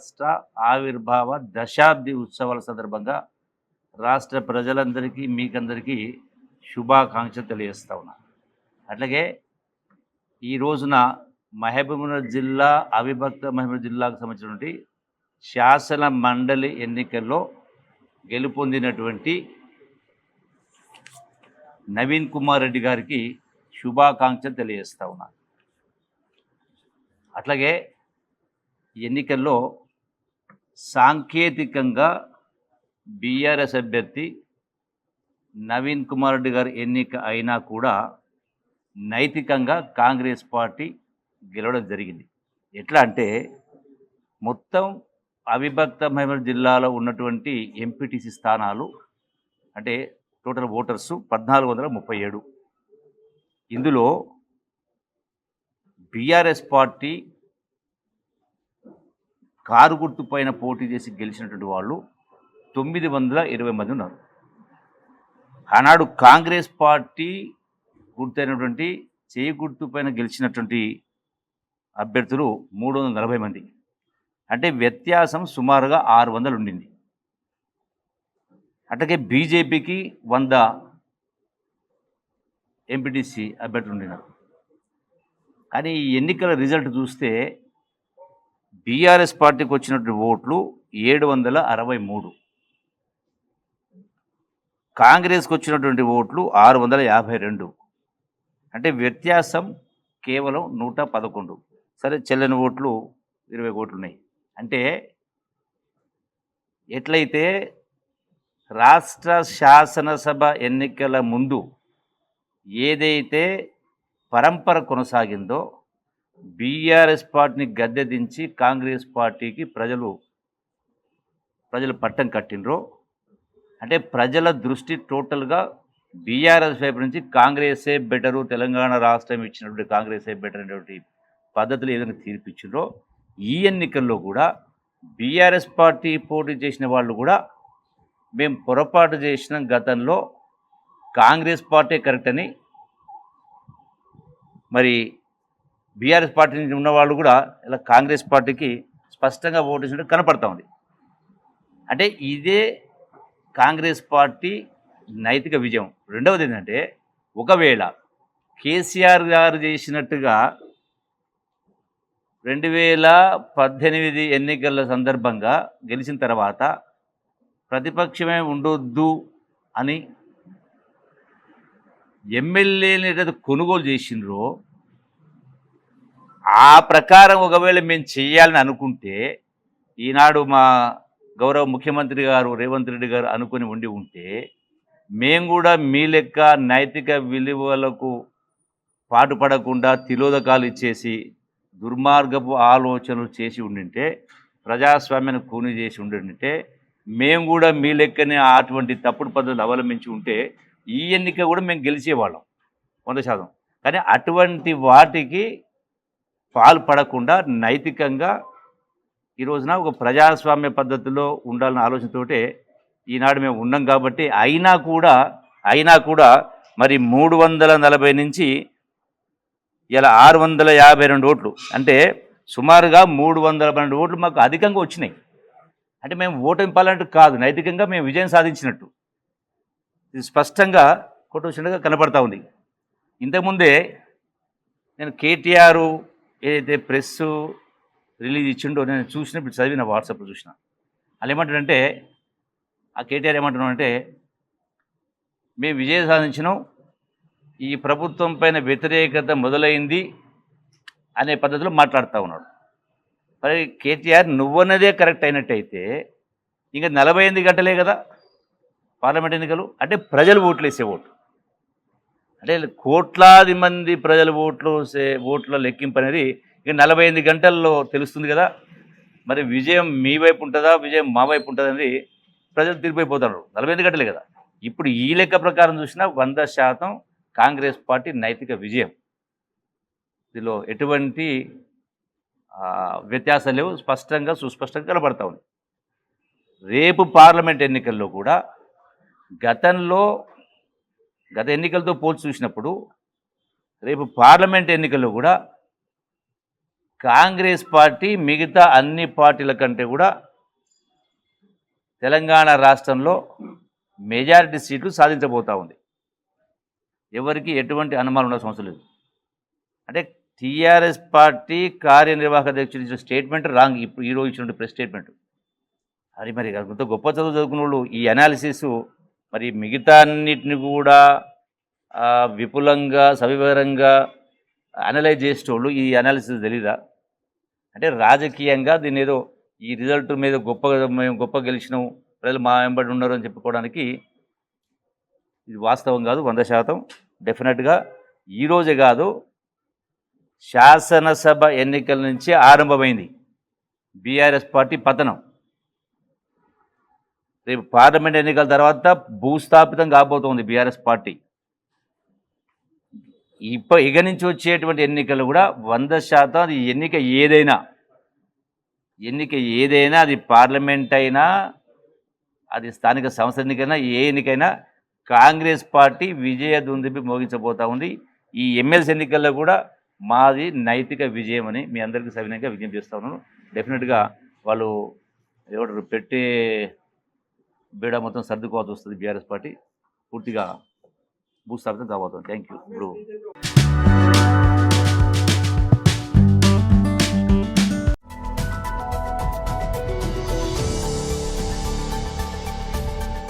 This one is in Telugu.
రాష్ట్ర ఆవిర్భావ దశాబ్ది ఉత్సవాల సందర్భంగా రాష్ట్ర ప్రజలందరికీ మీకందరికీ శుభాకాంక్షలు తెలియజేస్తా ఉన్నా. అట్లాగే ఈ రోజున మహబూబ్నగర్ జిల్లా అవిభక్త మహబూబ్ జిల్లాకు సంబంధించినటువంటి శాసన మండలి ఎన్నికల్లో గెలుపొందినటువంటి నవీన్ కుమార్ రెడ్డి గారికి శుభాకాంక్షలు తెలియజేస్తా ఉన్నా. అట్లాగే ఎన్నికల్లో సాంకేతికంగా బీఆర్ఎస్ అభ్యర్థి నవీన్ కుమార్ రెడ్డి గారు ఎన్నిక అయినా కూడా నైతికంగా కాంగ్రెస్ పార్టీ గెలవడం జరిగింది. ఎట్లా అంటే మొత్తం అవిభక్త మహబూబ్ జిల్లాలో ఉన్నటువంటి ఎంపీటీసీ స్థానాలు అంటే టోటల్ ఓటర్సు 1437. ఇందులో బీఆర్ఎస్ పార్టీ కారు గుర్తు పైన పోటీ చేసి గెలిచినటువంటి వాళ్ళు 920 మంది ఉన్నారు. ఆనాడు కాంగ్రెస్ పార్టీ గుర్తైనటువంటి చేయి గుర్తు పైన గెలిచినటువంటి అభ్యర్థులు 340 మంది. అంటే వ్యత్యాసం సుమారుగా 600 ఉండింది. అట్లాగే బీజేపీకి 100 ఎంపీటీసీ అభ్యర్థులు ఉండినారు. కానీ ఈ ఎన్నికల రిజల్ట్ చూస్తే బీఆర్ఎస్ పార్టీకి వచ్చినటువంటి ఓట్లు 763, కాంగ్రెస్కి వచ్చినటువంటి ఓట్లు 652. అంటే వ్యత్యాసం కేవలం 111. సరే, చెల్లని ఓట్లు 20 ఓట్లు ఉన్నాయి. అంటే ఎట్లయితే రాష్ట్ర శాసనసభ ఎన్నికల ముందు ఏదైతే పరంపర కొనసాగిందో బీఆర్ఎస్ పార్టీని గద్దె దించి కాంగ్రెస్ పార్టీకి ప్రజలు పట్టం కట్టినరో, అంటే ప్రజల దృష్టి టోటల్గా బీఆర్ఎస్ వైపు నుంచి కాంగ్రెసే బెటరు, తెలంగాణ రాష్ట్రం ఇచ్చినటువంటి కాంగ్రెసే బెటర్ అనేటువంటి పద్ధతులు ఏదైనా తీర్పిచ్చిండ్రో ఈ ఎన్నికల్లో కూడా బీఆర్ఎస్ పార్టీ పోటీ చేసిన వాళ్ళు కూడా మేము పొరపాటు చేసిన గతంలో కాంగ్రెస్ పార్టీ కరెక్ట్ అని, మరి బీఆర్ఎస్ పార్టీ నుంచి ఉన్నవాళ్ళు కూడా ఇలా కాంగ్రెస్ పార్టీకి స్పష్టంగా ఓటు వేసినట్టు కనపడతా ఉంది. అంటే ఇదే కాంగ్రెస్ పార్టీ నైతిక విజయం. రెండవది ఏంటంటే, ఒకవేళ కేసీఆర్ గారు చేసినట్టుగా 2018 ఎన్నికల సందర్భంగా గెలిచిన తర్వాత ప్రతిపక్షమే ఉండొద్దు అని ఎమ్మెల్యేని ఏదైతే కొనుగోలు చేసిండ్రో ఆ ప్రకారం ఒకవేళ మేము చేయాలని అనుకుంటే, ఈనాడు మా గౌరవ ముఖ్యమంత్రి గారు రేవంత్ రెడ్డి గారు అనుకుని ఉంటే మేము కూడా మీ లెక్క నైతిక విలువలకు పాటుపడకుండా తిలోదకాలు ఇచ్చేసి దుర్మార్గపు ఆలోచనలు చేసి ఉండింటే, ప్రజాస్వామ్యాన్ని కూని చేసి ఉండింటే, మేము కూడా మీ లెక్కనే అటువంటి తప్పుడు పద్ధతులు అవలంబించి ఉంటే ఈ ఎన్నిక కూడా మేము గెలిచేవాళ్ళం 100%. కానీ అటువంటి వాటికి పాల్పడకుండా నైతికంగా ఈ రోజున ఒక ప్రజాస్వామ్య పద్ధతిలో ఉండాలన్న ఆలోచనతోటే ఈనాడు మేము ఉన్నాం. కాబట్టి అయినా కూడా మరి 340 నుంచి ఇలా 652 ఓట్లు, అంటే సుమారుగా 312 ఓట్లు మాకు అధికంగా వచ్చినాయి. అంటే మేము ఓటమి పాలంటూ కాదు, నైతికంగా మేము విజయం సాధించినట్టు ఇది స్పష్టంగా కొట్టొచ్చినట్టుగా కనపడతా ఉంది. ఇంతకుముందే నేను కేటీఆర్ ఏదైతే ప్రెస్ రిలీజ్ ఇచ్చిండో నేను చూసినప్పుడు చదివిన, వాట్సాప్లో చూసిన. వాళ్ళు ఏమంటారంటే, ఆ కేటీఆర్ ఏమంటున్నాడంటే, మేము విజయం సాధించినాం, ఈ ప్రభుత్వం పైన వ్యతిరేకత మొదలైంది అనే పద్ధతిలో మాట్లాడుతూ ఉన్నాడు. మరి కేటీఆర్ నువ్వన్నదే కరెక్ట్ అయినట్టయితే ఇంకా 48 గంటలే కదా పార్లమెంట్ ఎన్నికలు. అంటే ప్రజలు ఓట్లు వేసే ఓటు, అంటే కోట్లాది మంది ప్రజల ఓట్ల లెక్కింపు అనేది ఇక 48 గంటల్లో తెలుస్తుంది కదా. మరి విజయం మీ వైపు ఉంటుందా, విజయం మా వైపు ఉంటుంది అనేది ప్రజలు తీర్పైపోతారు. 48 గంటలే కదా. ఇప్పుడు ఈ లెక్క ప్రకారం చూసినా 100% కాంగ్రెస్ పార్టీ నైతిక విజయం. దీనిలో ఎటువంటి వ్యత్యాసాలు లేవు, స్పష్టంగా సుస్పష్టంగా కనబడతా ఉంది. రేపు పార్లమెంట్ ఎన్నికల్లో కూడా గత ఎన్నికలతో పోల్చి చూసినప్పుడు రేపు పార్లమెంట్ ఎన్నికల్లో కూడా కాంగ్రెస్ పార్టీ మిగతా అన్ని పార్టీల కంటే కూడా తెలంగాణ రాష్ట్రంలో మెజారిటీ సీట్లు సాధించబోతా ఉంది. ఎవరికి ఎటువంటి అనుమానం ఉండాల్సిన అవసరం లేదు. అంటే టీఆర్ఎస్ పార్టీ కార్యనిర్వాహక అధ్యక్షుడు ఇచ్చిన స్టేట్మెంట్ రాంగ్. ఇప్పుడు ఈరోజు ఇచ్చినటువంటి ప్రెస్ స్టేట్మెంట్ మరి కొంత గొప్ప చదువు చదువుకున్న వాళ్ళు ఈ అనాలిసిస్ మరి మిగతా అన్నిటిని కూడా విపులంగా సవివరంగా అనలైజ్ చేసేటోళ్ళు ఈ అనాలిసిస్ తెలీదా? అంటే రాజకీయంగా దీన్ని ఏదో ఈ రిజల్ట్ మీద మేము గొప్ప గెలిచినాం, ప్రజలు మా వెంబడి ఉన్నారు అని చెప్పుకోవడానికి ఇది వాస్తవం కాదు. 100% డెఫినెట్గా ఈరోజే కాదు, శాసనసభ ఎన్నికల నుంచి ఆరంభమైంది బీఆర్ఎస్ పార్టీ పతనం. రేపు పార్లమెంట్ ఎన్నికల తర్వాత భూస్థాపితం కాబోతోంది బీఆర్ఎస్ పార్టీ. ఇక నుంచి వచ్చేటువంటి ఎన్నికలు కూడా 100% అది ఎన్నిక ఏదైనా అది పార్లమెంట్ అయినా అది స్థానిక సంస్థ ఎన్నికైనా ఏ ఎన్నికైనా కాంగ్రెస్ పార్టీ విజయ దుందుబి మోగించబోతా ఉంది. ఈ ఎమ్మెల్సీ ఎన్నికల్లో కూడా మాది నైతిక విజయం అని మీ అందరికీ సవినయంగా విజ్ఞప్తి చేస్తా ఉన్నాను. డెఫినెట్గా వాళ్ళు ఏమంటారు పెట్టే బీడ మొత్తం సర్దుకోవాల్సి వస్తుంది. బీఆర్ఎస్ పార్టీ పూర్తిగా భూస్థాపితం కాబోతుంది. Thank you. ఇప్పుడు